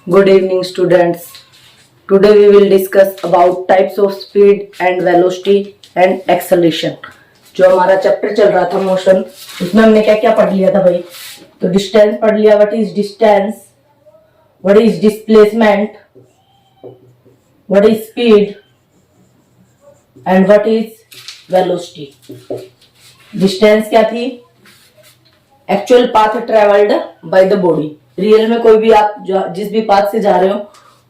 Good evening, students. Today we will discuss about types of speed and velocity and acceleration. जो हमारा chapter चल रहा था motion, उसमें हमने क्या क्या पढ़ लिया था भाई? तो डिस्टेंस पढ़ लिया. What is distance, what is displacement, what is speed and what is velocity. Distance क्या थी? Actual path travelled by the body. Real में कोई भी आप जिस भी पाथ से जा रहे हो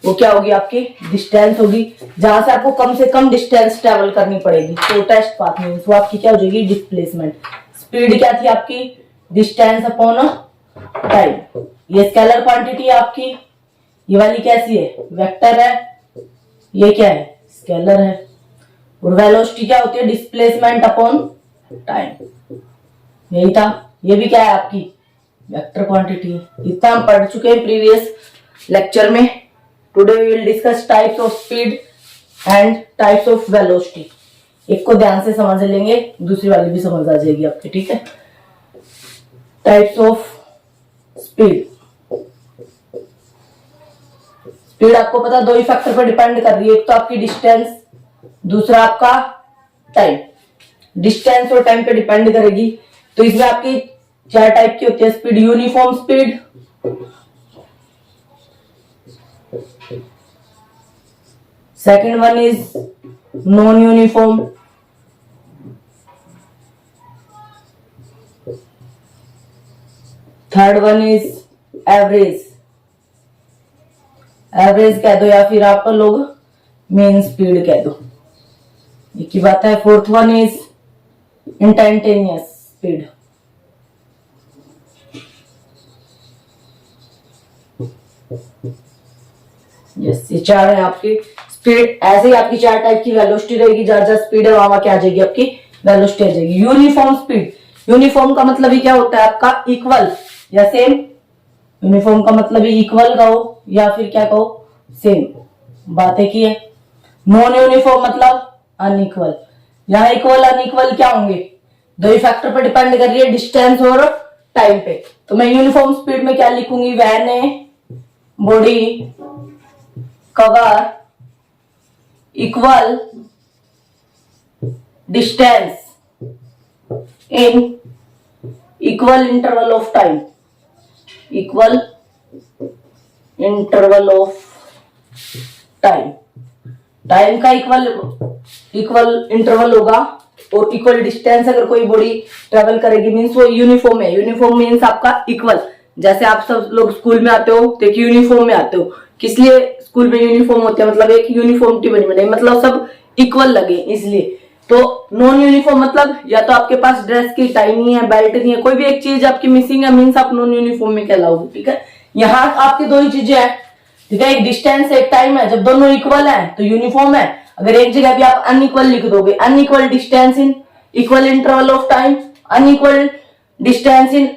वो क्या होगी? आपकी डिस्टेंस होगी, जहां से आपको कम से कम डिस्टेंस ट्रेवल करनी पड़ेगी. शॉर्टेस्ट पाथ में वो आपकी क्या हो जाएगी? डिस्प्लेसमेंट. स्पीड क्या थी आपकी? Distance upon time. ये स्केलर क्वांटिटी है आपकी. ये वाली कैसी है? वेक्टर है. ये क्या है? स्केलर है. और वेलोसिटी क्या होती है? Displacement upon time. यही था. ये भी क्या है आपकी? Vector quantity. इतना हम पढ़ चुके हैं प्रीवियस लेक्चर में. Today we will discuss types of speed and types of velocity. एक को ध्यान से समझ लेंगे, दूसरी वाली भी समझ आ जाएगी आपकी. ठीक है. Types of speed. स्पीड आपको पता दो ही फैक्टर पर डिपेंड कर रही है. एक तो आपकी डिस्टेंस, दूसरा आपका टाइम. डिस्टेंस और टाइम पे डिपेंड करेगी. तो इसमें आपकी चार टाइप की होती है speed. Uniform speed, second one is non uniform, third one is average. Average कह दो या फिर आप लोग मेन स्पीड कह दो, एक ही बात है. Fourth one is instantaneous speed. Yes, ये चार है आपकी स्पीड. ऐसे ही आपकी चार टाइप की वेलोसिटी रहेगी. जहां जहां स्पीड है वहां क्या आ जाएगी? आपकी वेलोसिटी आ जाएगी. Uniform speed. यूनिफॉर्म का मतलब ही क्या होता है आपका? इक्वल या सेम. यूनिफॉर्म का मतलब ही इक्वल कहो या फिर क्या कहो? सेम. बात है की है. नॉन यूनिफॉर्म मतलब अनइक्वल. यहाँ इक्वल अनइक्वल क्या होंगे? दो ही फैक्टर पर डिपेंड कर रही है, डिस्टेंस और टाइम पे. तो मैं यूनिफॉर्म स्पीड में क्या लिखूंगी? When a body cover equal distance in equal interval of time. Equal interval of time. Time का इक्वल इंटरवल होगा और इक्वल डिस्टेंस अगर कोई बॉडी ट्रेवल करेगी मीन्स वो यूनिफॉर्म है. यूनिफॉर्म मीन्स आपका इक्वल. जैसे आप सब लोग स्कूल में आते हो तो एक यूनिफॉर्म में आते हो. किस लिए स्कूल में यूनिफॉर्म होते हैं? मतलब एक यूनिफॉर्मिटी बनी बने, मतलब सब इक्वल लगे इसलिए. तो नॉन यूनिफॉर्म मतलब या तो आपके पास ड्रेस की टाई नहीं है, बेल्ट नहीं है, कोई भी एक चीज आपकी मिसिंग है मीन्स आप नॉन यूनिफॉर्म में कहलाओगे. ठीक है. यहाँ आपकी दो ही चीजें हैं. ठीक है. एक डिस्टेंस एक टाइम है. जब दोनों इक्वल है तो यूनिफॉर्म है. अगर एक जगह भी आप अनइक्वल लिख दोगे, unequal distance in equal interval of time, unequal distance in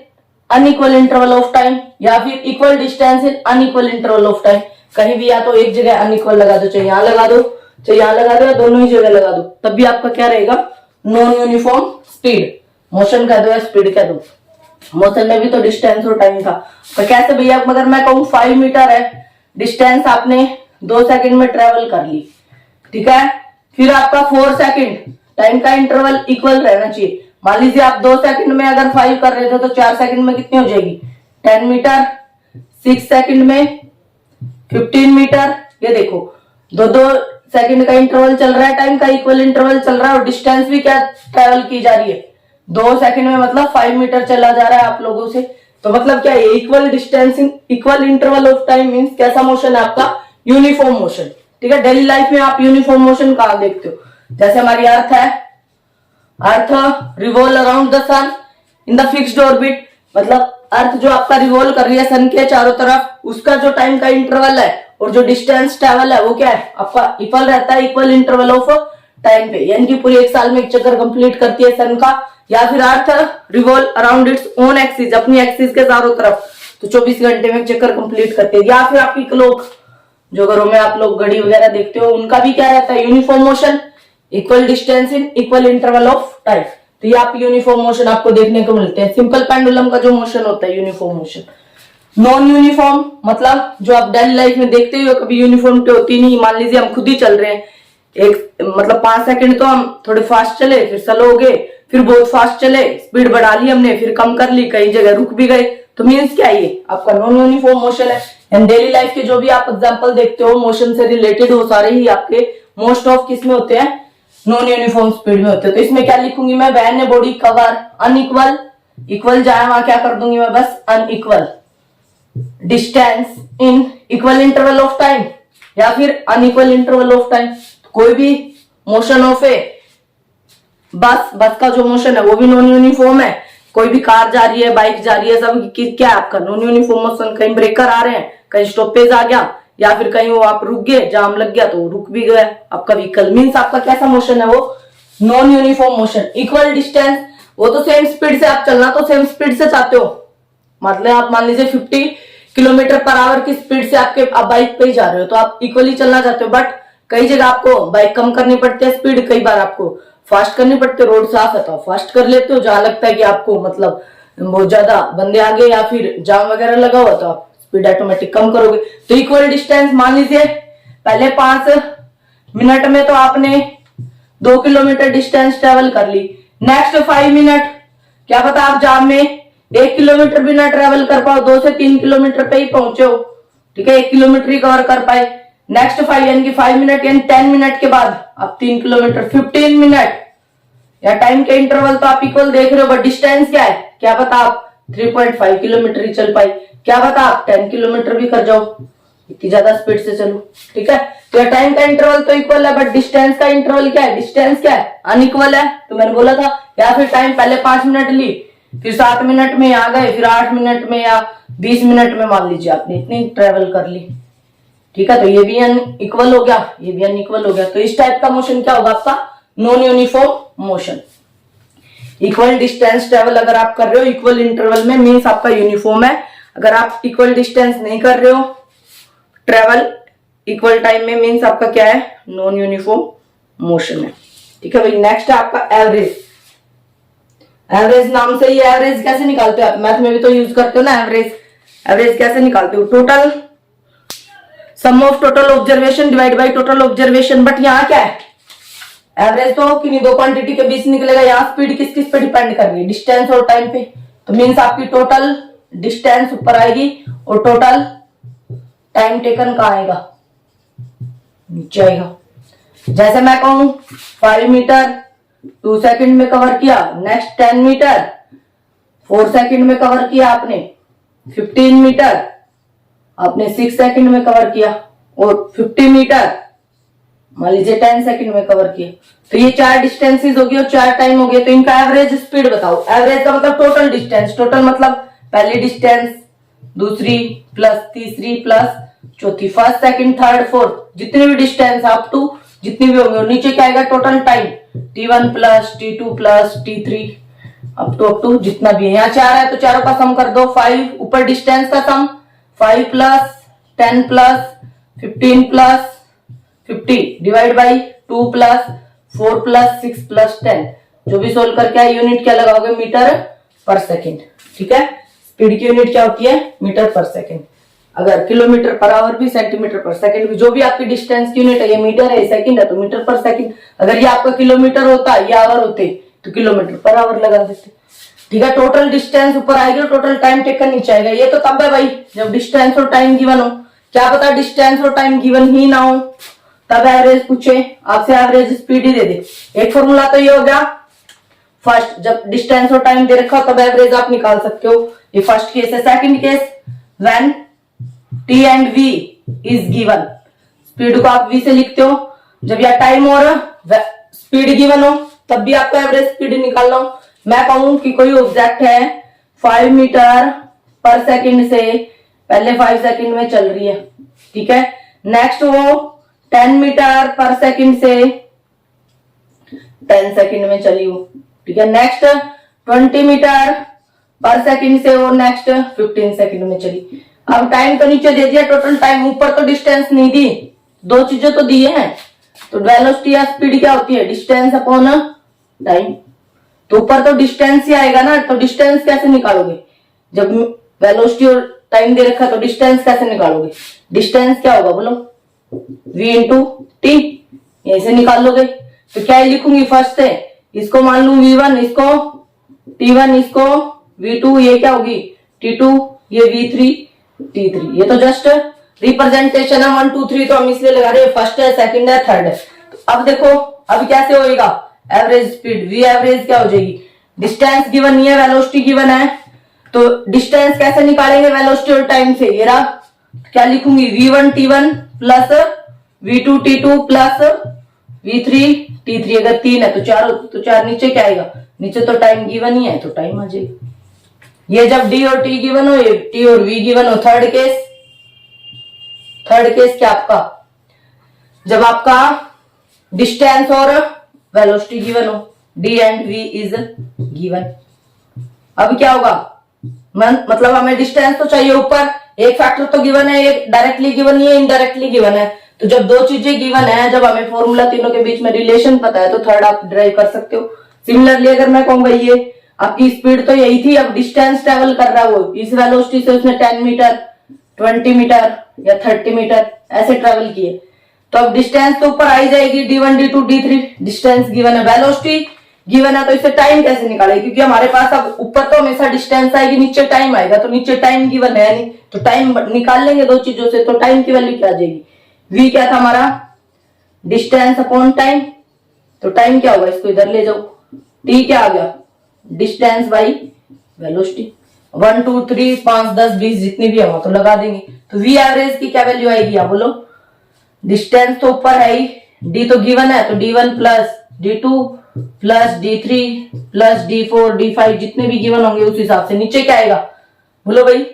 unequal interval of time या फिर equal distance in unequal interval of time, कहीं भी या तो एक जगह अनइक्वल लगा दो, चाहे यहां लगा दो चाहे यहां लगा दो या दोनों ही जगह लगा दो, तब भी आपका क्या रहेगा? Non uniform speed. मोशन कह दो या स्पीड कह दो. मोशन में भी तो डिस्टेंस और टाइम था. तो कैसे भैया? अगर मैं कहूं 5 मीटर है, डिस्टेंस आपने 2 सेकंड में ट्रेवल कर ली. ठीक है. फिर आपका 4 सेकंड टाइम का इंटरवल इक्वल रहना चाहिए. मान लीजिए आप 2 सेकंड में अगर 5 कर रहे थे तो 4 सेकंड में कितनी हो जाएगी? 10 मीटर. 6 सेकंड में 15 मीटर. ये देखो 2-2 सेकंड का इंटरवल चल रहा है, टाइम का इक्वल इंटरवल चल रहा है और डिस्टेंस भी क्या ट्रेवल की जा रही है? 2 सेकंड में मतलब 5 मीटर चला जा रहा है आप लोगों से. तो मतलब क्या है? Equal distance in equal interval of time means कैसा मोशन है आपका? Uniform motion. ठीक है. डेली लाइफ में आप यूनिफॉर्म मोशन कहां देखते हो? जैसे हमारी अर्थ है, earth revolve around the sun in the fixed orbit. मतलब अर्थ जो आपका रिवॉल्व कर रही है सन के चारों तरफ, उसका जो टाइम का इंटरवल है और जो डिस्टेंस ट्रेवल है वो क्या है आपका? इक्वल रहता है, इक्वल इंटरवल ऑफ टाइम पे. यानी कि पूरे एक साल में एक चक्कर कंप्लीट करती है सन का. या फिर अर्थ revolve around its own axis, अपनी एक्सिस के चारों तरफ, तो 24 घंटे में एक चक्कर कंप्लीट करती है. या फिर आपकी क्लॉक, जो घरों में आप लोग घड़ी वगैरह देखते हो, उनका भी क्या रहता है? Uniform motion, equal distance in equal interval of time. तो ये आप यूनिफॉर्म मोशन आपको देखने को मिलते हैं. सिंपल पेंडुलम का जो मोशन होता है यूनिफॉर्म मोशन. नॉन यूनिफॉर्म मतलब जो आप डेली लाइफ में देखते ही हो, कभी यूनिफॉर्मिटी होती नहीं। मान लीजिए हम खुद ही चल रहे हैं, एक मतलब 5 सेकंड तो हम थोड़े फास्ट चले, फिर स्लो हो गए, फिर बहुत फास्ट चले, स्पीड बढ़ा ली हमने, फिर कम कर ली, कई जगह रुक भी गए, तो मीन्स क्या ये आपका नॉन यूनिफॉर्म मोशन है। एंड डेली लाइफ के जो भी आप एग्जांपल देखते हो मोशन से रिलेटेड, वो सारे ही आपके मोस्ट ऑफ किस में होते हैं, नॉन यूनिफॉर्म स्पीड में होते हैं। तो इसमें क्या लिखूंगी मैं, van a body cover unequal, equal जाए वहां क्या कर दूंगी मैं, बस unequal distance in equal interval of time, या फिर अनइक्वल इंटरवल ऑफ टाइम। कोई भी मोशन ऑफ ए बस का जो मोशन है वो भी नॉन यूनिफॉर्म है। कोई भी कार जा रही है, बाइक जा रही है, सब क्या है आपका नॉन यूनिफॉर्म मोशन। कहीं ब्रेकर आ रहे हैं, कहीं स्टॉपेज आ गया, या फिर कहीं वो आप रुक गए, जाम लग गया तो रुक भी गया आपका व्हीकल, मीन्स आपका कैसा मोशन है वो non uniform motion. Equal distance, वो तो सेम स्पीड से आप चलना तो सेम स्पीड से चाहते हो, मतलब आप मान लीजिए 50 किलोमीटर पर आवर की स्पीड से आप बाइक पे ही जा रहे हो तो आप इक्वली चलना चाहते हो। बट कई जगह आपको बाइक कम करनी पड़ती है स्पीड, कई बार आपको फास्ट करनी पड़ती है, रोड साफ है तो आप फास्ट कर लेते हो। जहां लगता है कि आपको मतलब बहुत ज्यादा बंदे आगे या फिर जाम वगैरह लगा हुआ तो आप स्पीड ऑटोमेटिक कम करोगे। तो इक्वल डिस्टेंस मान लीजिए पहले 5 मिनट में तो आपने 2 किलोमीटर डिस्टेंस ट्रेवल कर ली, नेक्स्ट 5 मिनट क्या पता आप जाम में 1 किलोमीटर भी ना ट्रेवल कर पाओ, 2 से 3 किलोमीटर पे ही पहुंचे हो, ठीक है, 1 किलोमीटर ही कवर कर पाए। नेक्स्ट 5 यानी कि 5 मिनट यानी 10 मिनट के बाद आप 3 किलोमीटर, 15 मिनट या टाइम के इंटरवल तो आप इक्वल देख रहे हो, बट डिस्टेंस क्या है, क्या पता आप 3.5 किलोमीटर ही चल पाए, क्या पता आप 10 किलोमीटर भी कर जाओ, इतनी ज्यादा स्पीड से चलो, ठीक है। तो टाइम का इंटरवल तो इक्वल है, बट डिस्टेंस का इंटरवल क्या है, डिस्टेंस क्या है, अनइक्वल है। तो मैंने बोला था, या फिर टाइम पहले 5 मिनट ली, फिर 7 मिनट में आ गए, फिर 8 मिनट में या 20 मिनट में मान लीजिए आपने इतनी ट्रेवल कर ली, ठीक है। तो ये भी अनइक्वल हो गया, ये भी अनइक्वल हो गया। तो इस टाइप का मोशन क्या होगा आपका, non uniform motion. Equal distance travel अगर आप कर रहे हो इक्वल इंटरवल में, मीन्स आपका यूनिफॉर्म है। अगर आप इक्वल डिस्टेंस नहीं कर रहे हो ट्रेवल इक्वल टाइम में, मीन्स आपका क्या है, नॉन यूनिफॉर्म मोशन है, ठीक है भाई। नेक्स्ट है आपका एवरेज। एवरेज नाम से ही एवरेज कैसे निकालते हो आप, मैथ में भी तो यूज करते हो ना एवरेज। एवरेज कैसे निकालते हो, total sum of total observation divide by total observation. But यहाँ क्या है, एवरेज तो किन्हीं दो क्वांटिटी के बीच निकलेगा, यहाँ स्पीड किस किस पे डिपेंड कर रही है, डिस्टेंस और टाइम पे। तो मीन्स आपकी टोटल डिस्टेंस ऊपर आएगी और टोटल टाइम टेकन कहाँ आएगा, नीचे आएगा। जैसे मैं कहूं 5 मीटर 2 सेकंड में कवर किया, नेक्स्ट 10 मीटर 4 सेकंड में कवर किया आपने, 15 मीटर आपने 6 सेकंड में कवर किया, और 50 मीटर मान लीजिए 10 सेकंड में कवर किया। तो ये 4 डिस्टेंसेस हो गई और 4 टाइम हो गए। तो इनका एवरेज स्पीड बताओ। एवरेज का मतलब टोटल डिस्टेंस, टोटल मतलब पहली डिस्टेंस, दूसरी प्लस तीसरी प्लस चौथी, फर्स्ट सेकंड थर्ड फोर्थ, जितनी भी डिस्टेंस अप टू जितनी भी होंगे, और नीचे क्या आएगा total time, T1 plus T2 plus T3 up to जितना भी है। यहाँ 4 है तो चारों का सम कर दो, 5 ऊपर डिस्टेंस का सम, 5 plus 10 plus 15 plus 50 divide by 2 plus 4 plus 6 plus 10, जो भी सोल्व करके आए यूनिट क्या लगाओगे, मीटर पर सेकंड, ठीक है। स्पीड की यूनिट क्या होती है, मीटर पर सेकंड। अगर किलोमीटर पर आवर भी, सेंटीमीटर पर सेकंड भी, जो भी आपकी डिस्टेंस की यूनिट है, ये मीटर है, सेकंड है तो मीटर पर सेकंड। अगर ये आपका किलोमीटर होता, ये आवर होते तो किलोमीटर पर आवर लगा देते, ठीक है। टोटल डिस्टेंस ऊपर आएगी और टोटल टाइम टेकन नीचे आएगा। ये तो तब है भाई जब डिस्टेंस और टाइम गिवन हो, क्या पता डिस्टेंस और टाइम गिवन ही ना हो, तब एवरेज पूछे आपसे, एवरेज स्पीड ही दे दे। एक फॉर्मूला तो ये हो गया फर्स्ट, जब डिस्टेंस और टाइम दे रखा तब एवरेज आप निकाल सकते हो, ये फर्स्ट केस है। Second case, when T and V is given, speed को आप V से लिखते हो, जब या टाइम और स्पीड गिवन हो तब भी आपको एवरेज स्पीड निकालना हो। मैं कहूं कि कोई ऑब्जेक्ट है 5 मीटर पर सेकंड से पहले 5 सेकंड में चल रही है, ठीक है। नेक्स्ट वो 10 मीटर पर सेकंड से 10 सेकंड में चली हो, ठीक है। नेक्स्ट 20 मीटर पर सेकंड से वो नेक्स्ट 15 सेकंड में चली। अब टाइम तो नीचे दे दिया टोटल टाइम, ऊपर तो डिस्टेंस नहीं दी, दो चीजें तो दी है। तो वेलोसिटी या स्पीड क्या होती है, डिस्टेंस अपॉन टाइम। तो ऊपर तो डिस्टेंस ही आएगा ना, तो डिस्टेंस कैसे निकालोगे, जब वेलोसिटी और टाइम दे रखा, तो डिस्टेंस कैसे निकालोगे? डिस्टेंस क्या होगा बोलो? v इंटू टी, यहीं से निकाल लोगे। तो क्या लिखूंगी? फर्स्ट है इसको मान लू v1, इसको t1, इसको v2, ये क्या होगी t2, ये v3 t3। ये तो जस्ट रिप्रेजेंटेशन है 1 2 3, तो हम इसलिए लगा रहे हैं फर्स्ट है, सेकंड है, थर्ड है। तो अब देखो अब कैसे होएगा? एवरेज स्पीड, v एवरेज क्या हो जाएगी? डिस्टेंस गिवन नहीं है, वेलोसिटी गिवन है, तो डिस्टेंस कैसे निकालेंगे? वेलोसिटी और टाइम से। ये रहा, क्या लिखूंगी? v1 t1 plus v2 t2 plus v3 t3। अगर 3 है तो 4 हो, तो 4 नीचे क्या आएगा? नीचे तो टाइम गिवन ही है, तो टाइम आ जाएगा। ये जब d और t गिवन हो, ये t और v गिवन हो। थर्ड केस क्या आपका? जब आपका डिस्टेंस और वेलोसिटी गिवन हो, d and v is given. अब क्या होगा? मतलब हमें डिस्टेंस तो चाहिए ऊपर, एक फैक्टर तो गिवन है, एक डायरेक्टली गिवन नहीं है, इनडायरेक्टली गिवन है। तो जब दो चीजें गिवन है, जब हमें फॉर्मूला तीनों के बीच में रिलेशन पता है, तो थर्ड आप ड्राइव कर सकते हो। सिमिलरली अगर मैं कहूंगा ये आपकी स्पीड तो यही थी, अब डिस्टेंस ट्रेवल कर रहा हो इस वेलोसिटी से, उसने 10 मीटर 20 मीटर या 30 मीटर ऐसे ट्रेवल किए, तो अब डिस्टेंस तो ऊपर आई जाएगी d1 d2 d3। Distance given है, वेलोसिटी गिवन है, तो इससे टाइम कैसे निकालेंगे? क्योंकि हमारे पास अब ऊपर तो हमेशा डिस्टेंस आएगी, नीचे टाइम आएगा, तो नीचे टाइम गिवन है नहीं, तो टाइम निकाल लेंगे दो चीजों से, तो टाइम की वैल्यू क्या आ जाएगी? v क्या था हमारा? Distance upon time. तो टाइम क्या होगा? इसको इधर ले जाओ, t क्या आ गया? Distance by velocity. 1 2 3 5 10 20 जितनी भी हो तो लगा देंगे। तो v एवरेज की क्या वैल्यू आएगी? आप बोलो। डिस्टेंस तो ऊपर है ही, d तो गिवन है, तो d1 plus d2 plus d3 plus d4 d5 जितने भी गिवन होंगे उस हिसाब से। नीचे क्या आएगा बोलो भाई?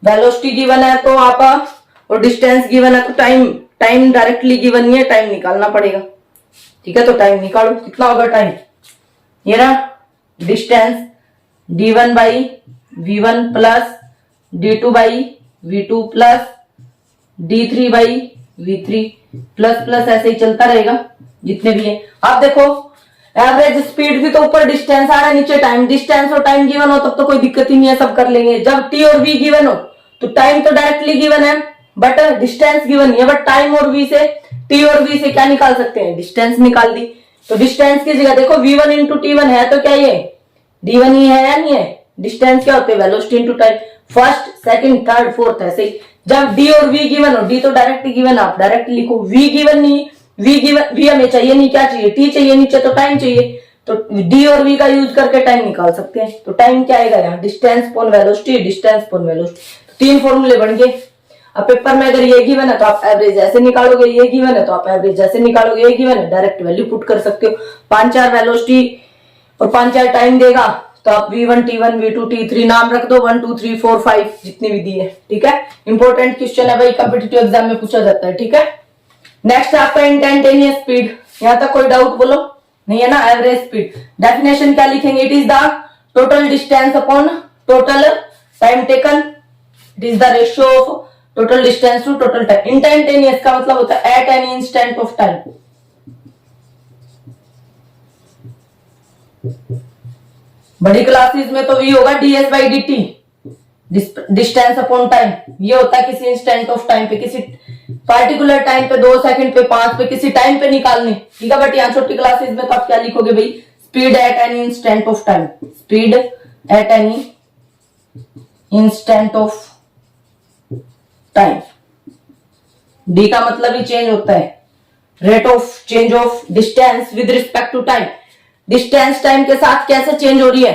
वेलोसिटी गिवन है तो आप, और डिस्टेंस गिवन है तो टाइम डायरेक्टली गिवन नहीं है, टाइम निकालना पड़ेगा। ठीक है, तो टाइम निकालो, कितना होगा टाइम? ये ना distance d1 by v1 plus d2 by v2 plus d3 by v3 plus plus ऐसे ही चलता रहेगा जितने भी है। आप देखो एवरेज स्पीड भी तो ऊपर डिस्टेंस आ रहा है, नीचे टाइम। डिस्टेंस और टाइम गिवन हो तब तो कोई दिक्कत ही नहीं है, सब कर लेंगे। जब t और v गिवन हो तो टाइम तो डायरेक्टली गिवन है बट डिस्टेंस गिवन नहीं है, बट टाइम और v से, t और v से क्या निकाल सकते हैं? डिस्टेंस निकाल दी। तो डिस्टेंस की जगह देखो v1 इंटू t1 है, तो क्या ये d1 ही है या नहीं है? डिस्टेंस क्या होते हैं? Velocity into time. First second third fourth ऐसे ही। जब d और v गिवन हो, d तो डायरेक्ट गिवन, आप डायरेक्ट लिखो। v गिवन नहीं, v हमें चाहिए नहीं, क्या चाहिए? t चाहिए, नीचे तो टाइम चाहिए, तो d और v का यूज करके टाइम निकाल सकते हैं। तो टाइम क्या आएगा यहाँ? Distance upon velocity, distance upon velocity. तो 3 फॉर्मूले बन गए। अब पेपर में अगर ये गिवन है तो आप एवरेज ऐसे निकालोगे, ये गिवन है तो आप एवरेज ऐसे निकालोगे, ये गिवन है डायरेक्ट वैल्यू पुट कर सकते हो। 5-4 वेलोसिटी और 5-4 टाइम देगा, तो आप v1 t1 v2 t3 नाम रख दो, 1 2 3 4 5 जितनी भी दी है। ठीक है, इंपॉर्टेंट क्वेश्चन है भाई, कॉम्पिटिटिव एग्जाम में पूछा जाता है। ठीक है, नेक्स्ट आपका इंस्टैंटेनियस स्पीड। यहां तक कोई डाउट बोलो? नहीं है ना? एवरेज स्पीड डेफिनेशन क्या लिखेंगे? It is the total distance upon total time taken. It is the ratio of total distance to total time. Instantaneous का मतलब होता है at any instant of time. बड़ी क्लासेस में तो v होगा ds by dt, distance upon time. ये होता है किसी इंस्टेंट ऑफ टाइम पे, किसी पार्टिकुलर टाइम पे, 2 सेकंड पे, 5 पे, किसी टाइम पे निकालने। ठीक है, बट यहाँ छोटी क्लासेस में तो आप क्या लिखोगे भाई? Speed at any instant of time. Speed at any instant of time. D का मतलब ही चेंज होता है, rate of change of distance with respect to time. Distance time के साथ कैसे चेंज हो रही है,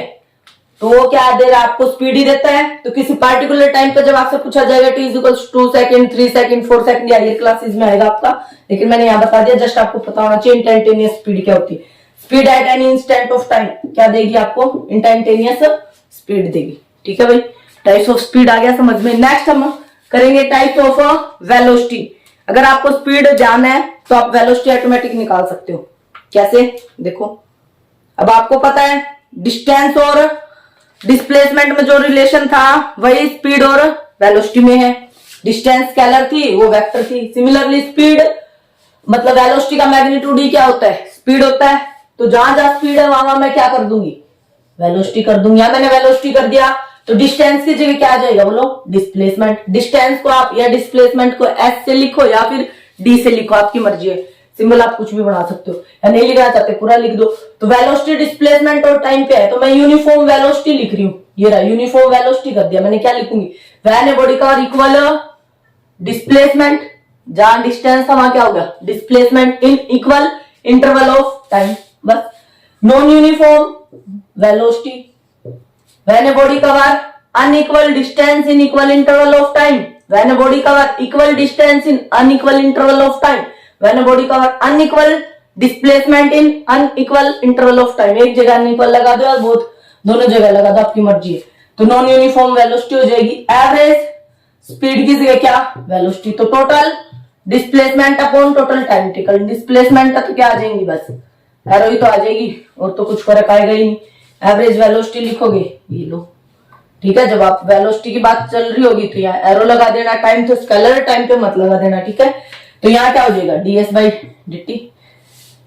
तो वो क्या दे रहा है आपको? स्पीड ही देता है। तो किसी पार्टिकुलर टाइम पे जब आपसे पूछा जाएगा t equals 2 second 3 second 4 second, या ये क्लासेस में आएगा आपका, लेकिन मैंने यहाँ बता दिया, जस्ट आपको पता होना चाहिए इंस्टैंटेनियस स्पीड क्या होती है। Speed at any instant of time क्या देगी आपको? इंस्टैंटेनियस स्पीड देगी। ठीक है भाई, टाइप्स ऑफ स्पीड आ गया समझ में। नेक्स्ट हम करेंगे टाइप्स ऑफ वेलोसिटी। अगर आपको स्पीड जानना है तो आप वेलोसिटी ऑटोमेटिक निकाल सकते हो। कैसे? देखो, अब आपको पता है डिस्टेंस और डिस्प्लेसमेंट में जो रिलेशन था वही स्पीड और वेलोसिटी में है। डिस्टेंस स्केलर थी, वो वेक्टर थी। सिमिलरली स्पीड मतलब वेलोसिटी का मैग्नीट्यूड ही क्या होता है? स्पीड होता है। तो जहां जहां स्पीड है वहां मैं क्या कर दूंगी? वेलोसिटी कर दूंगी। यहां मैंने वेलोसिटी कर दिया, तो डिस्टेंस की जगह क्या आ जाएगा बोलो, डिस्प्लेसमेंट। डिस्टेंस को आप या डिस्प्लेसमेंट को एस से लिखो या फिर डी से लिखो, आपकी मर्जी है। सिंबल आप कुछ भी बना सकते हो, या नहीं लिखना चाहते पूरा लिख दो। तो वेलोसिटी डिस्प्लेसमेंट और टाइम पे है, तो मैं यूनिफॉर्म वेलोसिटी लिख रही हूँ। ये रहा यूनिफॉर्म वेलोसिटी कर दिया मैंने। क्या लिखूंगी, when a body cover equal displacement, जहां डिस्टेंस था वहां क्या होगा, displacement in equal interval of time, बस। Non uniform velocity when a body cover unequal distance in equal interval of time, when a body cover equal distance in unequal interval of time, when a body cover unequal displacement in unequal interval of time। एक जगह unequal लगा दो या बहुत दोनों जगह लगा दो, आपकी मर्जी है। तो नॉन यूनिफॉर्म वेलोसिटी हो जाएगी एवरेज स्पीड की जगह क्या, वेलोसिटी। तो total displacement upon total time taken, displacement तो क्या आ जाएंगी, बस एरो ही तो आ जाएगी, और तो कुछ फर्क आएगा ही नहीं। एवरेज वेलोसिटी लिखोगे, ये लो, ठीक है। जब आप वेलोसिटी की बात चल रही होगी तो यहाँ एरो लगा देना, टाइम तो स्केलर टाइम पे मत लगा देना, ठीक है। तो यहाँ क्या हो जाएगा, ds बाई dt।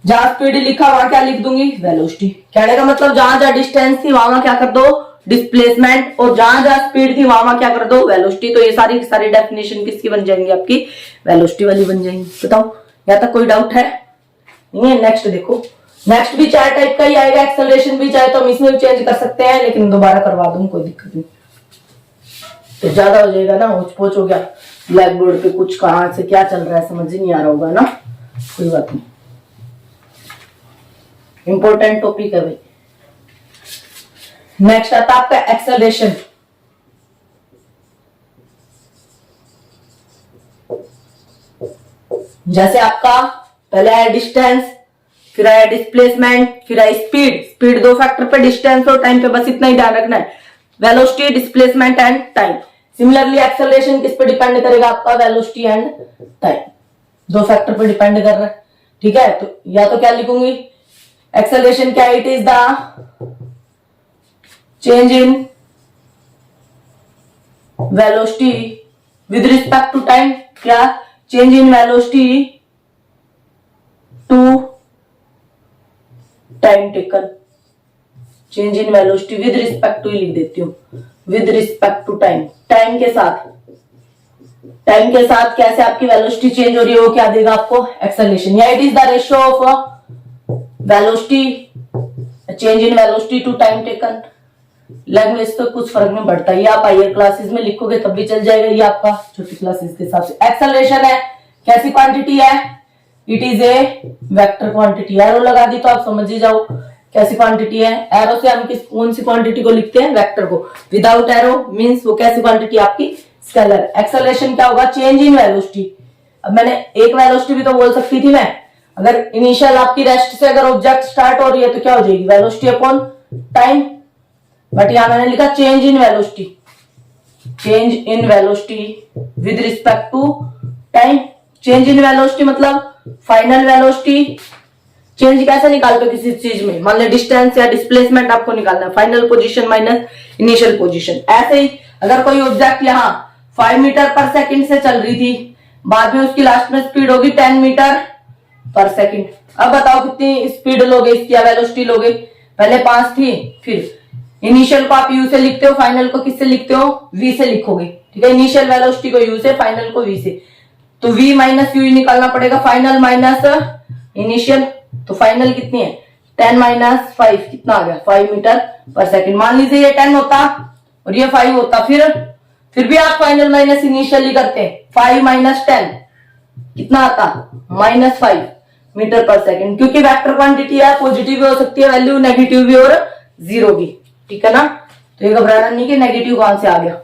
जहां स्पीड लिखा वहां क्या लिख दूंगी, वेलोसिटी। कहने का मतलब जहां जहां डिस्टेंस थी वहां क्या कर दो, डिस्प्लेसमेंट, और जहां जहां स्पीड थी वहां क्या कर दो, वेलोसिटी। तो ये सारी सारी डेफिनेशन किसकी बन जाएंगी, आपकी वेलोसिटी वाली बन जाएंगी। बताओ यहाँ तक कोई डाउट है, नहीं है। नेक्स्ट देखो, नेक्स्ट भी 4 टाइप का ही आएगा, एक्सेलरेशन भी चाहे तो हम इसमें भी चेंज कर सकते हैं, लेकिन दोबारा करवा दूं, कोई दिक्कत नहीं। तो ज्यादा हो जाएगा ना, होच पोच हो गया, ब्लैक बोर्ड पे कुछ कहां से क्या चल रहा है समझ ही नहीं आ रहा होगा ना, कोई बात नहीं, इंपॉर्टेंट टॉपिक है भाई। नेक्स्ट आता आपका एक्सेलरेशन। जैसे आपका पहले है डिस्टेंस, फिर आया डिस्प्लेसमेंट, फिर आई स्पीड। स्पीड 2 फैक्टर पे, डिस्टेंस और टाइम पे, बस इतना ही ध्यान रखना है, velocity, displacement and time. Similarly acceleration किस पे डिपेंड करेगा, आपका वेलोसिटी एंड टाइम, 2 फैक्टर पे डिपेंड कर रहा है, ठीक है। तो या तो क्या लिखूंगी, एक्सेलरेशन क्या, it is the change in velocity with respect to time. क्या, change in velocity to time taken, change in velocity with respect to ही लिख देती हूँ, with respect to time, time के साथ। टाइम के साथ कैसे आपकी वेलोसिटी चेंज हो रही है, वो क्या देगा आपको, एक्सेलरेशन। या it is the ratio of velocity, change in velocity to time taken. Language तो कुछ फर्क नहीं पड़ता, ये आप हायर क्लासेस में लिखोगे तब भी चल जाएगा, ये आपका छोटी क्लासेस के हिसाब से। एक्सेलरेशन है कैसी क्वांटिटी है, it is a vector quantity. Arrow लगा दी तो आप समझ ही जाओ कैसी क्वांटिटी है। एरो से हम कौन सी क्वांटिटी को लिखते हैं, वेक्टर को। विदाउट एरो मींस वो कैसी क्वांटिटी, आपकी स्केलर। एक्सेलरेशन क्या होगा, चेंज इन वेलोसिटी। अब मैंने एक वेलोसिटी भी तो बोल सकती थी मैं, अगर इनिशियल आपकी रेस्ट से अगर ऑब्जेक्ट स्टार्ट हो रही है तो क्या हो जाएगी, वेलोसिटी अपॉन टाइम। बट यहां मैंने लिखा change in velocity, change in velocity with respect to time. Change in velocity मतलब फाइनल वेलोसिटी। चेंज कैसे निकालते हो किसी चीज में, मान लो डिस्टेंस या डिस्प्लेसमेंट आपको निकालना है, final position minus initial position. ऐसे ही अगर कोई ऑब्जेक्ट यहाँ 5 मीटर पर सेकंड से चल रही थी, बाद में उसकी लास्ट में स्पीड होगी 10 मीटर पर सेकंड। अब बताओ कितनी स्पीड लोगे इसकी, वेलोसिटी लोगे। पहले 5 थी, फिर इनिशियल को आप यू से लिखते हो, फाइनल को किससे लिखते हो, वी से लिखोगे, ठीक है। इनिशियल वेलोसिटी को यू से, फाइनल को वी से। तो v माइनस यू निकालना पड़ेगा, फाइनल माइनस इनिशियल। तो फाइनल कितनी है, 10 माइनस 5 कितना आ गया, 5 मीटर पर सेकंड। मान लीजिए ये 10 होता और ये 5 होता, फिर भी आप फाइनल माइनस इनिशियल ही करते हैं। 5 माइनस 10 कितना आता, -5 मीटर पर सेकंड। क्योंकि वेक्टर क्वांटिटी है, पॉजिटिव भी हो सकती है वैल्यू, नेगेटिव भी और जीरो भी, ठीक है ना। तो ये घबराना नहीं कि नेगेटिव कहां से आ गया।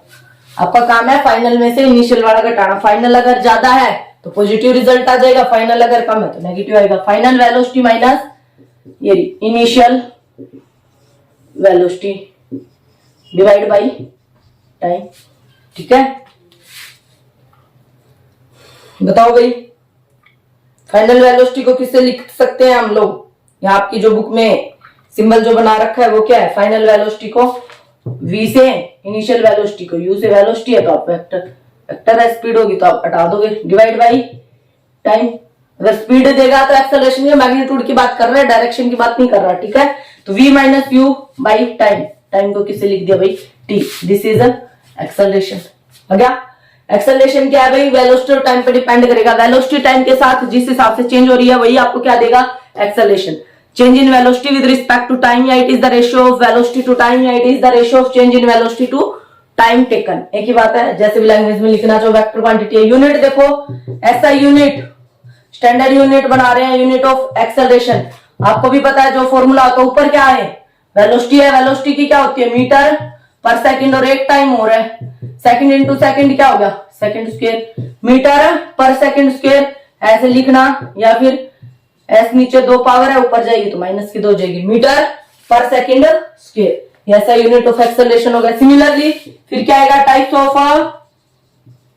आपका काम है फाइनल में से इनिशियल वाला घटाना। फाइनल अगर ज्यादा है तो पॉजिटिव रिजल्ट आ जाएगा, फाइनल अगर कम है तो नेगेटिव आएगा। फाइनल वेलोसिटी माइनस ये initial velocity divide by time, ठीक है। बताओ भाई, फाइनल वेलोसिटी को किससे लिख सकते हैं हम लोग। यहाँ आपकी जो बुक में सिंबल जो बना रखा है वो क्या है, फाइनल वेलोसिटी को v से, इनिशियल वेलोसिटी को u से। वेलोसिटी है तो आप वेक्टर है, स्पीड होगी तो आप हटा दोगे, डिवाइड बाय टाइम। अगर स्पीड देगा तो एक्सेलरेशन के मैग्नीट्यूड की बात कर रहा है, डायरेक्शन की बात नहीं कर रहा, ठीक है। तो v minus you by time. Time को किससे लिख दिया भाई, टी, दिस इज एक्सेलरेशन। हो गया। एक्सेलरेशन क्या है भाई, वेलोसिटी और टाइम पे डिपेंड करेगा। वेलोसिटी टाइम के साथ जिस हिसाब से चेंज हो रही है वही आपको क्या देगा, acceleration. Change in velocity with respect to time, या it is the ratio of velocity to time, या it is the ratio of change in velocity to time taken. एक ही बात है, जैसे भी लैंग्वेज में लिखना चाहो, वेक्टर क्वांटिटी है। यूनिट देखो, ऐसा यूनिट स्टैंडर्ड यूनिट बना रहे हैं, यूनिट ऑफ एक्सेलरेशन। आपको भी पता है जो फॉर्मूला होता है, ऊपर क्या है, वेलोसिटी है। वेलोसिटी की क्या होती है, मीटर पर सेकंड, और एक टाइम हो रहा है, सेकंड इंटू सेकंड क्या हो गया, सेकंड स्क्वायर। मीटर पर सेकंड स्क्वायर ऐसे लिखना, या फिर एस नीचे 2 पावर है, ऊपर जाएगी तो माइनस की 2 जाएगी, मीटर पर सेकंड स्क्वायर। ऐसा यूनिट ऑफ एक्सेलरेशन हो गया। सिमिलरली फिर क्या आएगा, टाइप्स ऑफ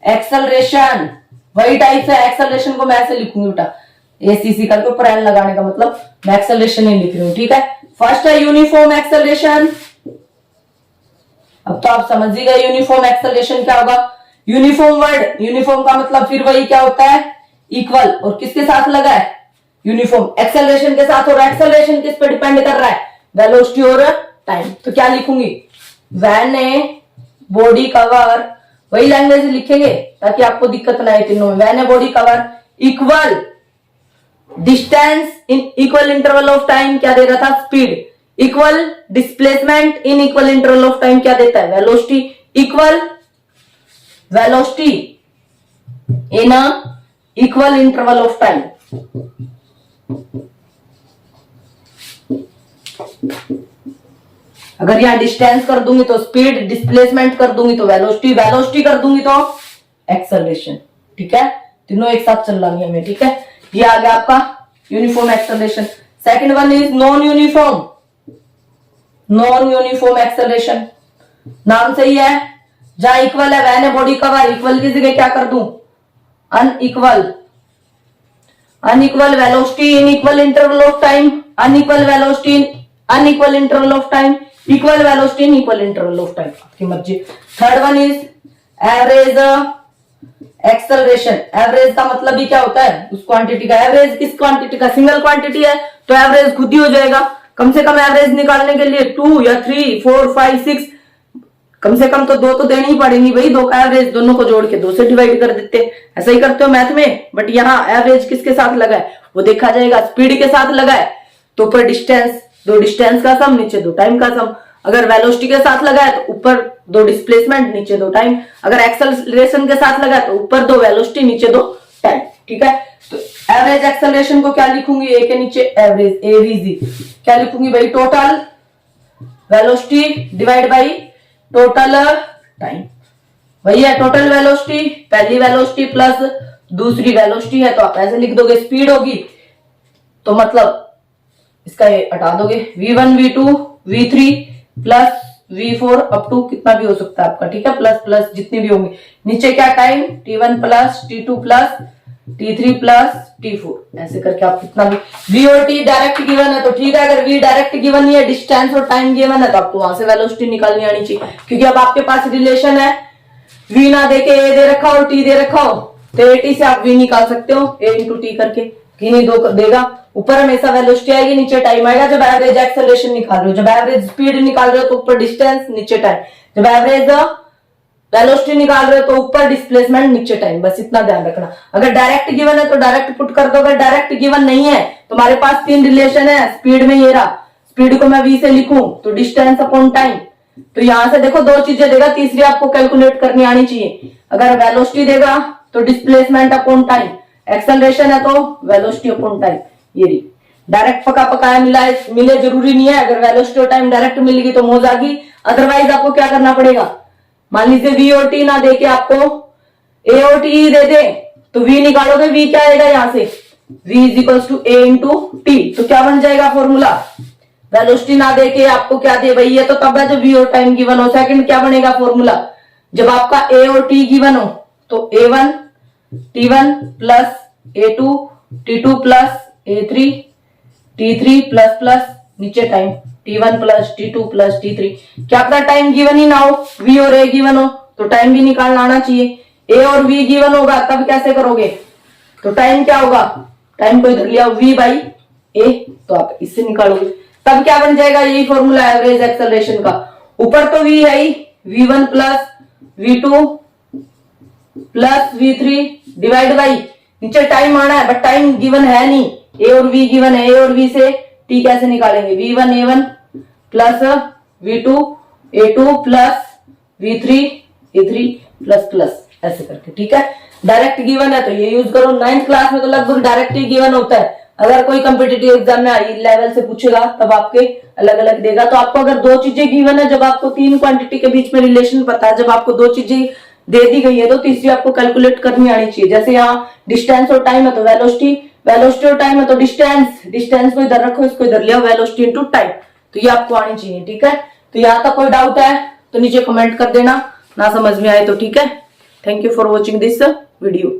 एक्सेलरेशन। वही टाइप्स है, एक्सेलरेशन को मैं ऐसे लिखूंगी बेटा, एसीसी करके ऊपर एन लगाने का मतलब मैं एक्सेलरेशन ही लिख रही हूँ, ठीक है। फर्स्ट है यूनिफॉर्म एक्सेलरेशन। अब तो आप समझ ही गए यूनिफॉर्म एक्सेलरेशन क्या होगा। यूनिफॉर्म वर्ड, यूनिफॉर्म का मतलब फिर वही क्या होता है, इक्वल, और किसके साथ लगा है, यूनिफॉर्म, एक्सेलरेशन के साथ। और एक्सेलरेशन किस पे डिपेंड कर रहा है, वेलोसिटी और टाइम। तो क्या लिखूंगी, व्हेन ए बॉडी कवर, वही लैंग्वेज लिखेंगे ताकि आपको दिक्कत ना आए तीनों में। When A body cover equal distance in equal interval of time, क्या दे रहा था, speed. Equal displacement in equal interval of time क्या देता है, velocity. Equal velocity in equal interval of time. अगर यहां डिस्टेंस कर दूंगी तो स्पीड, डिस्प्लेसमेंट कर दूंगी तो वेलोसिटी, वेलोसिटी कर दूंगी तो एक्सेलरेशन, ठीक है। तीनों एक साथ चल रही है हमें, ठीक है। ये आ गया आपका uniform acceleration. Second one is non uniform, non uniform acceleration. नाम सही है, जहां इक्वल है वैन बॉडी कवर, इक्वल की जगह क्या कर दूं, unequal. Unequal velocity in equal interval of time, unequal velocity in unequal interval of time, equal velocity in equal interval of time, आपकी मर्जी। Third one is average acceleration. Average का मतलब ही क्या होता है, उस क्वांटिटी का। एवरेज किस क्वांटिटी का, सिंगल क्वांटिटी है तो एवरेज खुद ही हो जाएगा। कम से कम एवरेज निकालने के लिए 2 या 3, 4, 5, 6, कम से कम तो 2 तो देनी ही पड़ेंगी भाई। 2 का एवरेज दोनों को जोड़ के 2 से डिवाइड कर देते, ऐसा ही करते हो मैथ में। बट यहाँ एवरेज किसके साथ लगा है वो देखा जाएगा, स्पीड के साथ लगा है तो ऊपर डिस्टेंस, 2 डिस्टेंस का सम, नीचे 2 टाइम का सम। अगर वेलोसिटी के साथ लगा है तो ऊपर 2 डिस्प्लेसमेंट, नीचे 2 टाइम। अगर एक्सेलरेशन के साथ लगा है तो ऊपर 2 वेलोसिटी, नीचे 2 टाइम, ठीक है। तो एवरेज एक्सेलरेशन को क्या लिखूंगी, ए के नीचे एवरेज, एवीजी। क्या लिखूंगी भाई, total velocity divide by total time. वही है टोटल वेलोसिटी, पहली वेलोसिटी प्लस दूसरी वेलोसिटी है तो आप ऐसे लिख दोगे। स्पीड होगी तो मतलब इसका ये हटा दोगे, v1 v2 v3 plus v4 up to कितना भी हो सकता है आपका, ठीक है, प्लस प्लस जितनी भी होंगी। नीचे क्या time, t1 plus t2 plus t3 plus t4, ऐसे करके आप कितना भी। v और t डायरेक्ट गिवन है तो ठीक है, अगर v डायरेक्ट गिवन नहीं है, डिस्टेंस और टाइम गिवन है तो आपको वहां से वेलोसिटी निकालनी आनी चाहिए। क्योंकि अब आपके पास रिलेशन है, v ना देके a दे रखा हो, t दे रखा हो, तो at से आप v निकाल सकते हो, a इंटू टी करके, कि नहीं दो देगा। ऊपर हमेशा वेलोसिटी आएगी, नीचे टाइम आएगा जब एवरेज एक्सेलरेशन निकाल रहे हो। जब एवरेज स्पीड निकाल रहे हो तो ऊपर डिस्टेंस, नीचे टाइम। जब एवरेज वेलोसिटी निकाल रहे हो तो ऊपर डिस्प्लेसमेंट, नीचे टाइम। बस इतना ध्यान रखना। अगर डायरेक्ट गिवन है तो डायरेक्ट पुट कर दो, अगर डायरेक्ट गिवन नहीं है तो हमारे पास 3 रिलेशन है। स्पीड में ये रहा, स्पीड को मैं v से लिखूं तो डिस्टेंस अपॉन टाइम, तो यहां से देखो 2 चीजें देगा, तीसरी आपको कैलकुलेट करनी आनी चाहिए। अगर वेलोसिटी देगा तो डिस्प्लेसमेंट अपॉन टाइम, एक्सेलरेशन है तो वेलोसिटी अपॉन टाइम। ये रही डायरेक्ट पका पकाया मिले जरूरी नहीं है। अगर वेलोसिटी और टाइम डायरेक्ट मिलेगी तो मौज आ गई, अदरवाइज आपको क्या करना पड़ेगा। मान लीजिए v और t ना देके आपको a और t दे दे तो v निकालोगे, v क्या आएगा यहाँ से, v is equal to a into t. तो क्या बन जाएगा फॉर्मूला, वेलोसिटी ना देके आपको क्या दे भाई, ये तो तब है जब v और टाइम गिवन हो। सेकंड क्या बनेगा फॉर्मूला, जब आपका a और t गिवन हो तो a1 t1 plus a2 t2 plus a3 t3 plus plus नीचे time t1 plus t2 plus t3। क्या पता टाइम गिवन ही ना हो, v और a गिवन हो तो टाइम भी निकालना आना चाहिए। a और v गिवन होगा तब कैसे करोगे, तो टाइम क्या होगा, टाइम को इधर लिया v बाई a, तो आप इससे निकालोगे। तब क्या बन जाएगा, यही फॉर्मूला एवरेज एक्सेलरेशन का। ऊपर तो v है ही, V1 plus V2 plus V3 divide by, नीचे टाइम आना है बट टाइम गिवन है नहीं, ए और V गिवन है, ए और V से T कैसे निकालेंगे, V1 A1 plus V2 A2 plus V3 A3 plus plus ऐसे करके, ठीक है। डायरेक्ट गिवन है तो ये यूज करो, 9th क्लास में तो लगभग डायरेक्ट ही गिवन होता है। अगर कोई कॉम्पिटिटिव एग्जाम में हाई लेवल से पूछेगा तब आपके अलग अलग देगा। तो आपको अगर दो चीजें गिवन है, जब आपको तीन क्वांटिटी के बीच में रिलेशन पता है, जब आपको दो चीजें दे दी गई है तो तीसरी आपको कैलकुलेट करनी आनी चाहिए। जैसे यहाँ डिस्टेंस और टाइम है तो वेलोसिटी, वेलोसिटी और टाइम है तो डिस्टेंस, डिस्टेंस को इधर रखो, इसको इधर लिया, वेलोसिटी इनटू टाइम, तो ये आपको आनी चाहिए, ठीक है। तो यहाँ तक कोई डाउट है तो नीचे कमेंट कर देना, ना समझ में आए तो, ठीक है। Thank you for watching this video.